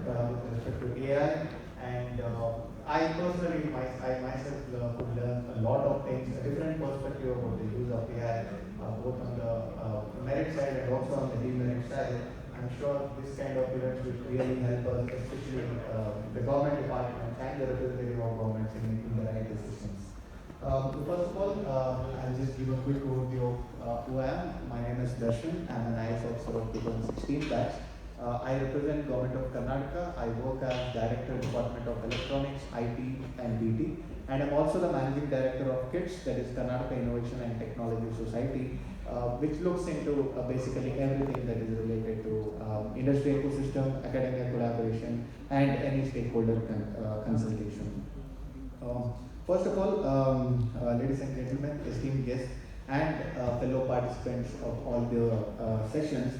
with respect to AI, and I personally, I myself could learn a lot of things, a different perspective about the use of AI, both on the merit side and also on the demerit side. I'm sure this kind of events will really help us, especially the government departments and the representative of governments in making the right decisions. First of all, I'll just give a quick overview of who I am. My name is Darshan. I'm an IS officer of 2016 batch. I represent Government of Karnataka. I work as Director, Department of Electronics, IT and BT. And I'm also the Managing Director of KITS, that is Karnataka Innovation and Technology Society, which looks into basically everything that is related to industry ecosystem, academic collaboration, and any stakeholder consultation. First of all, ladies and gentlemen, esteemed guests, and fellow participants of all the sessions,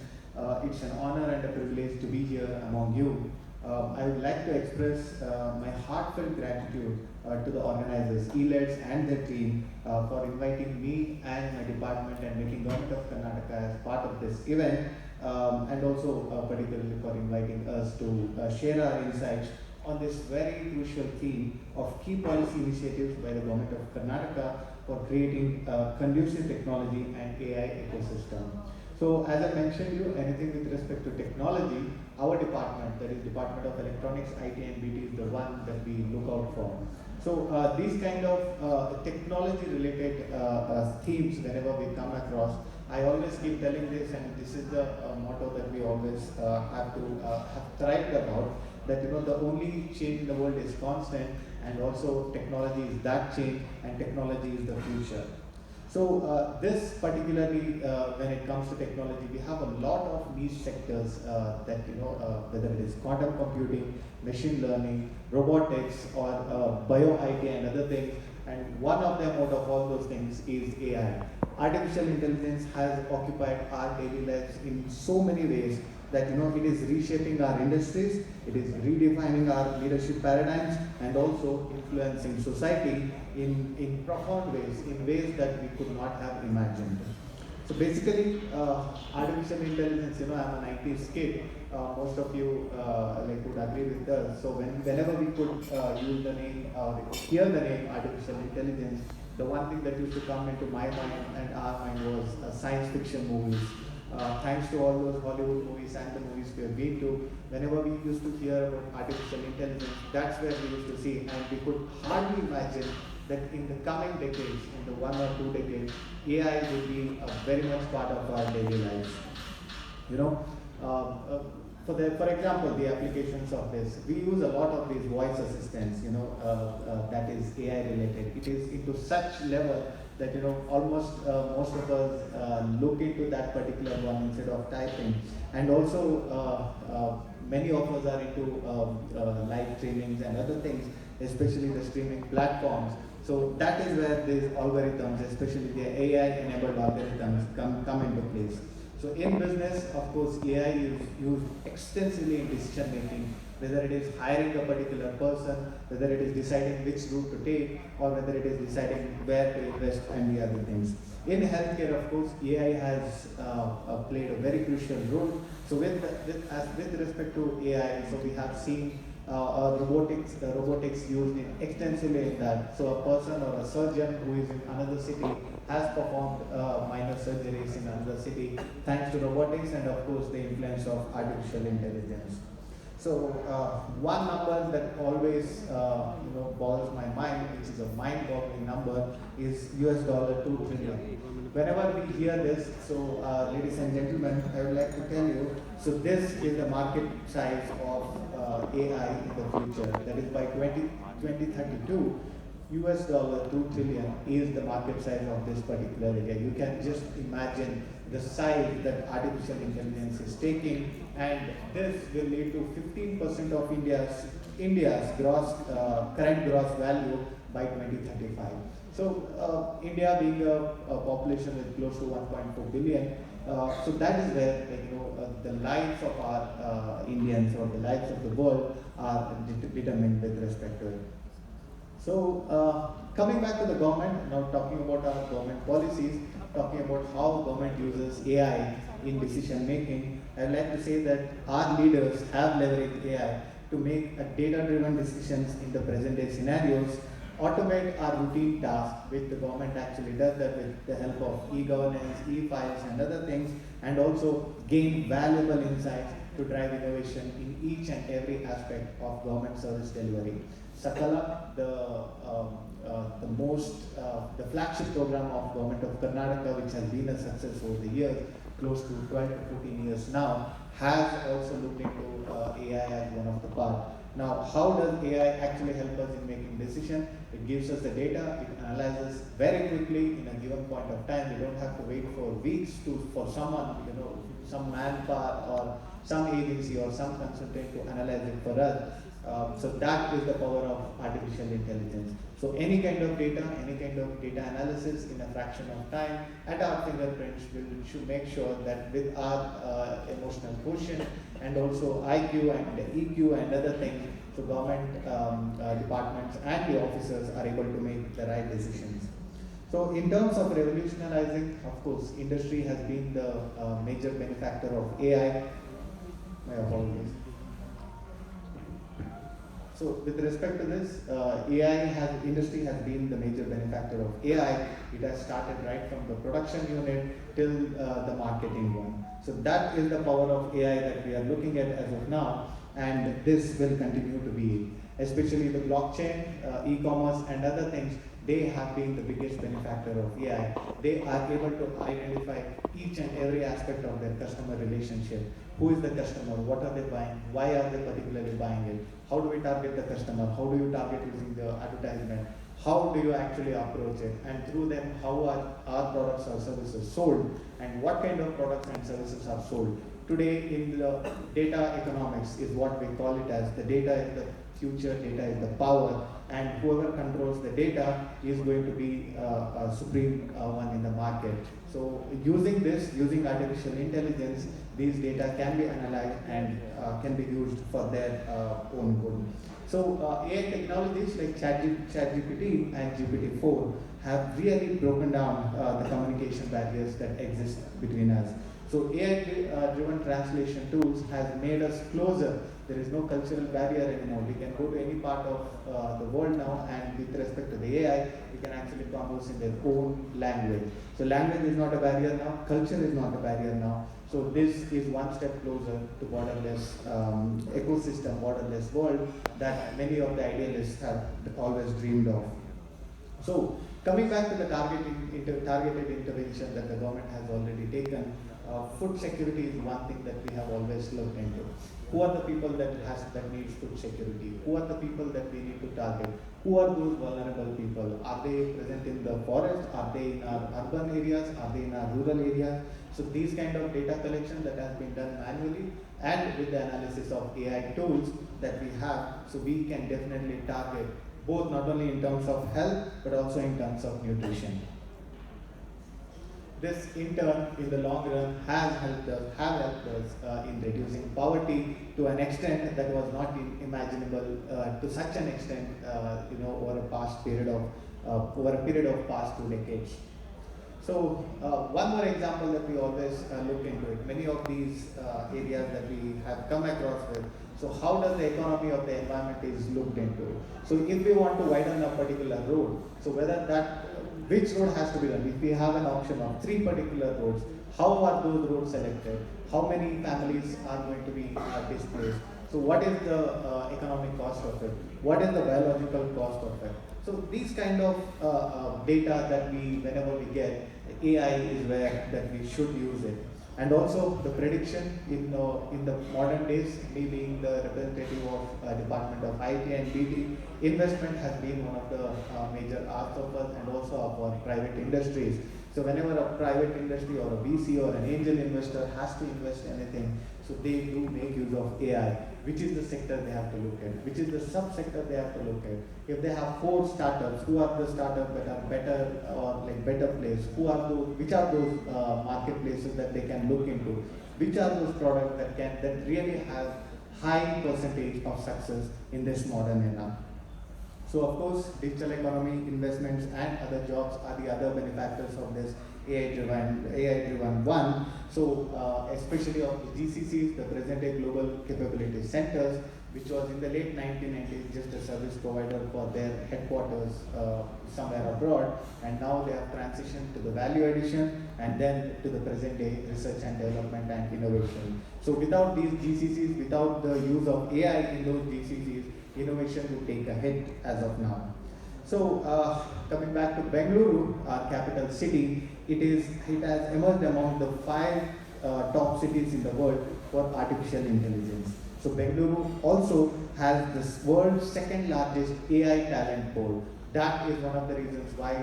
it's an honor and a privilege to be here among you. I would like to express my heartfelt gratitude to the organizers, ELEDs and their team for inviting me and my department and making Government of Karnataka as part of this event, and also particularly for inviting us to share our insights on this very crucial theme of key policy initiatives by the Government of Karnataka for creating conducive technology and AI ecosystem. So as I mentioned you, anything with respect to technology, our department, that is Department of Electronics, IT and BT, is the one that we look out for. So these kind of technology related themes, whenever we come across, I always keep telling this, and this is the motto that we always have thrived about, that the only change in the world is constant, and also technology is that change, and technology is the future. So this particularly, when it comes to technology, we have a lot of niche sectors that whether it is quantum computing, machine learning, robotics, or bio IT and other things. And one of them out of all those things is AI. Artificial intelligence has occupied our daily lives in so many ways that it is reshaping our industries, it is redefining our leadership paradigms, and also influencing society in profound ways, in ways that we could not have imagined. So basically, artificial intelligence, I'm an IT kid. Most of you would agree with us. So whenever we could use the name, hear the name artificial intelligence, the one thing that used to come into my mind and our mind was science fiction movies. Thanks to all those Hollywood movies and the movies we have been to, whenever we used to hear about artificial intelligence, that's where we used to see, and we could hardly imagine that in the coming decades, in the 1 or 2 decades, AI will be very much part of our daily lives. For example, the applications of this, we use a lot of these voice assistants, that is AI related. It is into such level that almost most of us look into that particular one instead of typing, and also many of us are into live streamings and other things, especially the streaming platforms. So that is where these algorithms, especially the AI-enabled algorithms, come into place. So in business, of course, AI is used extensively in decision making, whether it is hiring a particular person, whether it is deciding which route to take, or whether it is deciding where to invest and the other things. In healthcare, of course, AI has played a very crucial role. So with respect to AI, so we have seen robotics used extensively in that. So a person or a surgeon who is in another city has performed minor surgeries in another city thanks to robotics and of course the influence of artificial intelligence. So one number that always boggles my mind, which is a mind-boggling number, is $2 trillion. Whenever we hear this, so ladies and gentlemen, I would like to tell you, so this is the market size of AI in the future. That is by 2032, $2 trillion is the market size of this particular area. You can just imagine the size that artificial intelligence is taking, and this will lead to 15% of India's current gross value by 2035. So India being a population with close to 1.4 billion, so that is where the lives of our Indians or the lives of the world are determined with respect to it. So coming back to the government, now talking about our government policies, talking about how government uses AI in decision making, I'd like to say that our leaders have leveraged AI to make data-driven decisions in the present-day scenarios, automate our routine tasks, which the government actually does that with the help of e-governance, e-files, and other things, and also gain valuable insights to drive innovation in each and every aspect of government service delivery. Sakala, the flagship program of Government of Karnataka, which has been a success over the years, close to 12 to 15 years now, has also looked into AI as one of the parts. Now, how does AI actually help us in making decisions? It gives us the data, it analyzes very quickly in a given point of time. We don't have to wait for weeks for someone, some manpower or some agency or some consultant to analyze it for us. So that is the power of artificial intelligence. So any kind of data analysis in a fraction of time at our fingerprints should make sure that with our emotional quotient and also IQ and EQ and other things, so government departments and the officers are able to make the right decisions. So in terms of revolutionizing, of course, industry has been the major benefactor of AI. My apologies. So with respect to this, industry has been the major benefactor of AI. It has started right from the production unit till the marketing one. So that is the power of AI that we are looking at as of now, and this will continue to be, especially the blockchain, e-commerce and other things. They have been the biggest benefactor of AI. They are able to identify each and every aspect of their customer relationship. Who is the customer? What are they buying? Why are they particularly buying it? How do we target the customer? How do you target using the advertisement? How do you actually approach it? And through them, how are our products or services sold? And what kind of products and services are sold? Today in the data economics is what we call it as. The data is the future, data is the power, and whoever controls the data is going to be a supreme one in the market. So using artificial intelligence, these data can be analyzed and can be used for their own good. So AI technologies like ChatGPT and GPT-4 have really broken down the communication barriers that exist between us. So AI-driven translation tools has made us closer. There is no cultural barrier anymore. We can go to any part of the world now, and with respect to the AI, we can actually converse in their own language. So language is not a barrier now, culture is not a barrier now. So this is one step closer to borderless ecosystem, borderless world that many of the idealists have always dreamed of. So coming back to the targeted intervention that the government has already taken, food security is one thing that we have always looked into. Who are the people that needs food security? Who are the people that we need to target? Who are those vulnerable people? Are they present in the forest? Are they in our urban areas? Are they in our rural areas? So these kind of data collection that has been done manually and with the analysis of AI tools that we have, so we can definitely target both not only in terms of health but also in terms of nutrition. This in turn, in the long run, have helped us in reducing poverty to an extent that was not imaginable to such an extent, over a period of past 2 decades. So one more example that we always look into it. Many of these areas that we have come across with. So how does the economy of the environment is looked into? So if we want to widen a particular road, so which road has to be done? If we have an option of 3 particular roads, how are those roads selected? How many families are going to be displaced? So what is the economic cost of it? What is the biological cost of it? So these kind of data that whenever we get, AI is where that we should use it. And also the prediction in the modern days, me being the representative of Department of IT and BT, investment has been one of the major arts of us and also of our private industries. So whenever a private industry or a VC or an angel investor has to invest anything, so they do make use of AI. Which is the sector they have to look at? Which is the sub-sector they have to look at? If they have 4 startups, who are the startups that are better or better placed? Which are those marketplaces that they can look into? Which are those products that really have high percentage of success in this modern era? So of course, digital economy, investments and other jobs are the other benefactors of this. AI-driven one. So especially of the GCCs, the present-day Global Capability Centers, which was in the late 1990s just a service provider for their headquarters somewhere abroad, and now they have transitioned to the value addition and then to the present day research and development and innovation. So without these GCCs, without the use of AI in those GCCs, innovation would take a hit as of now. So coming back to Bengaluru, our capital city, it has emerged among the 5 top cities in the world for artificial intelligence. So Bengaluru also has the world's second largest AI talent pool. That is one of the reasons why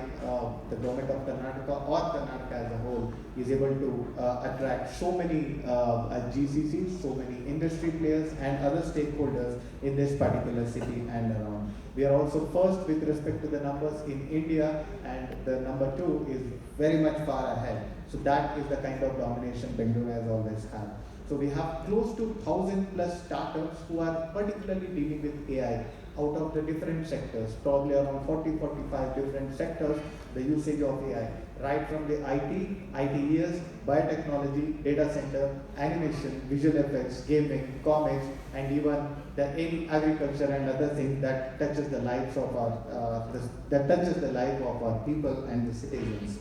the government of Karnataka or Karnataka as a whole is able to attract so many GCCs, so many industry players and other stakeholders in this particular city and around. We are also first with respect to the numbers in India, and the number 2 is very much far ahead. So that is the kind of domination Bengaluru has always had. So we have close to 1,000+ startups who are particularly dealing with AI out of the different sectors, probably around 40-45 different sectors, the usage of AI, right from the ITES, biotechnology, data center, animation, visual effects, gaming, comics, and even any agriculture and other things that touches the lives of our people and the citizens.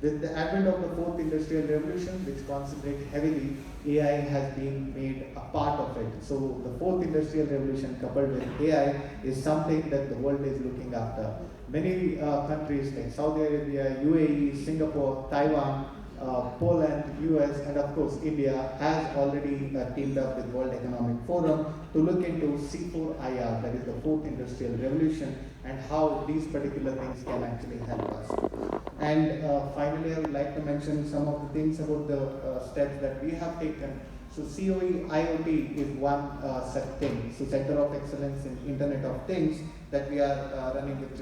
With the advent of the 4th Industrial Revolution, which concentrates heavily, AI has been made a part of it. So the 4th Industrial Revolution coupled with AI is something that the world is looking after. Many countries like Saudi Arabia, UAE, Singapore, Taiwan, Poland, US, and of course India has already teamed up with World Economic Forum to look into C4IR, that is the 4th Industrial Revolution, and how these particular things can actually help us. And finally, I would like to mention some of the things about the steps that we have taken. So COE IoT is one such thing. So Center of Excellence in Internet of Things that we are running with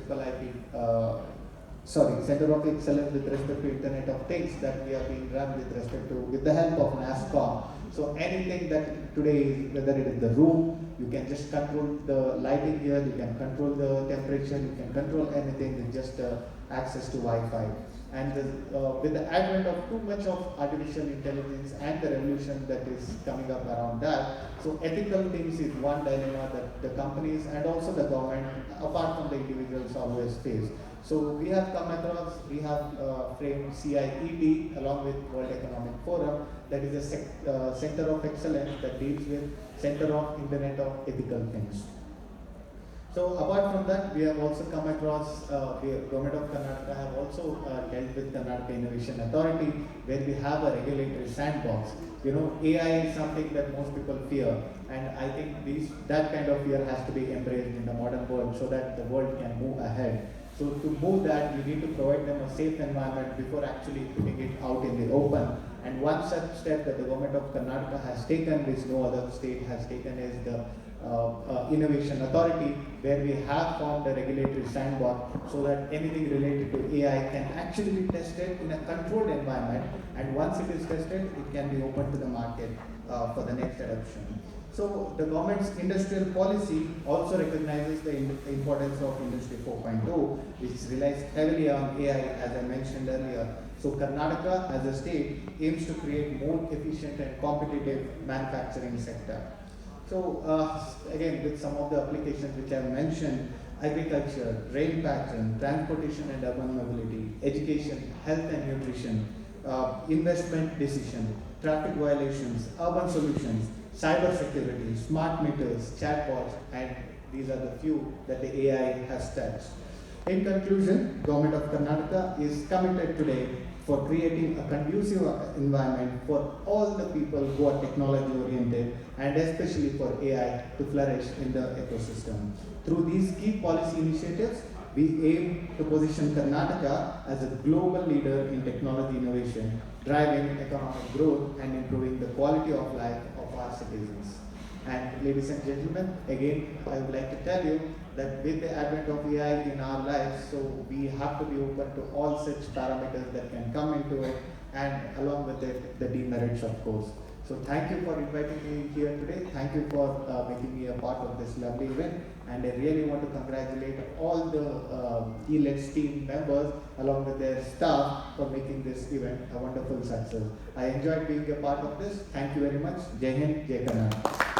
Center of Excellence with respect to Internet of Things that we are being run with the help of NASCOM. So anything that today is, whether it is the room, you can just control the lighting here, you can control the temperature, you can control anything with just access to Wi-Fi. And with the advent of too much of artificial intelligence and the revolution that is coming up around that, so ethical things is one dilemma that the companies and also the government, apart from the individuals, always face. So we have framed CIET along with World Economic Forum, that is a center of excellence that deals with Center of Internet of Ethical Things. So apart from that, we have also come across, the Government of Karnataka have also dealt with Karnataka Innovation Authority, where we have a regulatory sandbox. You know, AI is something that most people fear, and I think that kind of fear has to be embraced in the modern world so that the world can move ahead. So to move that, you need to provide them a safe environment before actually putting it out in the open. And one such step that the Government of Karnataka has taken, which no other state has taken, is the Innovation Authority, where we have formed a regulatory sandbox so that anything related to AI can actually be tested in a controlled environment, and once it is tested, it can be open to the market for the next adoption. So the government's industrial policy also recognizes the importance of Industry 4.0, which relies heavily on AI, as I mentioned earlier. So Karnataka as a state aims to create more efficient and competitive manufacturing sector. So again, with some of the applications which I have mentioned, agriculture, rail pattern, transportation and urban mobility, education, health and nutrition, investment decision, traffic violations, urban solutions, cyber security, smart meters, chatbots, and these are the few that the AI has touched. In conclusion, Government of Karnataka is committed today for creating a conducive environment for all the people who are technology oriented, and especially for AI to flourish in the ecosystem. Through these key policy initiatives, we aim to position Karnataka as a global leader in technology innovation, driving economic growth and improving the quality of life of our citizens. And ladies and gentlemen, again, I would like to tell you that with the advent of AI in our lives, so we have to be open to all such parameters that can come into it, and along with it, the demerits, of course. So thank you for inviting me here today. Thank you for making me a part of this lovely event. And I really want to congratulate all the ELEX team members along with their staff for making this event a wonderful success. I enjoyed being a part of this. Thank you very much. Jai Hind, Jai Kannada.